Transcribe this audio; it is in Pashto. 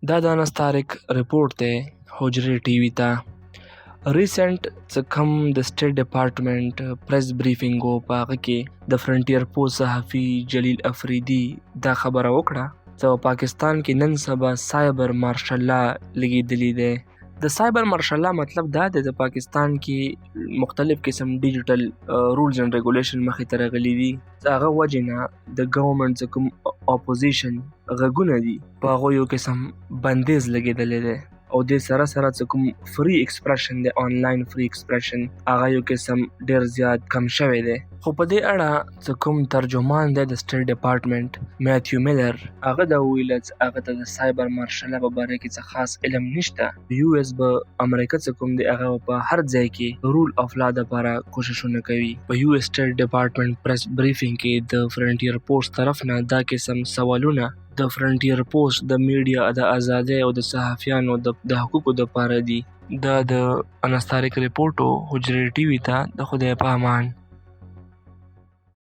دا د انس طارق رپورټ دی حجرې ټي وي ته. ریسنټ څه کوم د سټیټ ډپارټمنټ پریس بریفینګ و په هغه کې د فرنټیر پوسټ صحافي جلیل افریدي دا خبره وکړه چې په پاکستان کې نن سبا سایبر مارشل لا لګېدلی دی. د سایبر مارشل لا مطلب دا دی د پاکستان کې مختلف قسم ډیجیټل رولز اینډ ریګولیشن مخې ته راغلي دي. د هغه وجې نه د ګورنمنټ څه کوم اپوزیشن غږونه دي په هغو یو قسم بندیز لګېدلی دی او دې سره سره څه کوم فری ایکسپریشن دی، آنلاین فری ایکسپریشن هغه یو قسم ډیر زیات کم شوی دی. خو په دې اړه څه کوم ترجمان دی د سټیټ ډپارټمنټ میتھیو میلر هغه دا ویل چې هغه ته د سایبر مارشل په باره کې څه خاص علم نشته. یو اس به امریکا څه کوم دی هغه په هر ځای کې رول اف لا لپاره کوششونه کوي. په یو اس سټیټ ډپارټمنټ پریس بریفینګ کې د فرنټیر پوسټ طرف نه دا قسم سوالونه د فرنټیر پوسټ د میډیا د ازادۍ او د صحافیانو د حقوقو د پاره دي. دا د انس طارق رپورټ حجرې ټي وي ته د خدای په امان.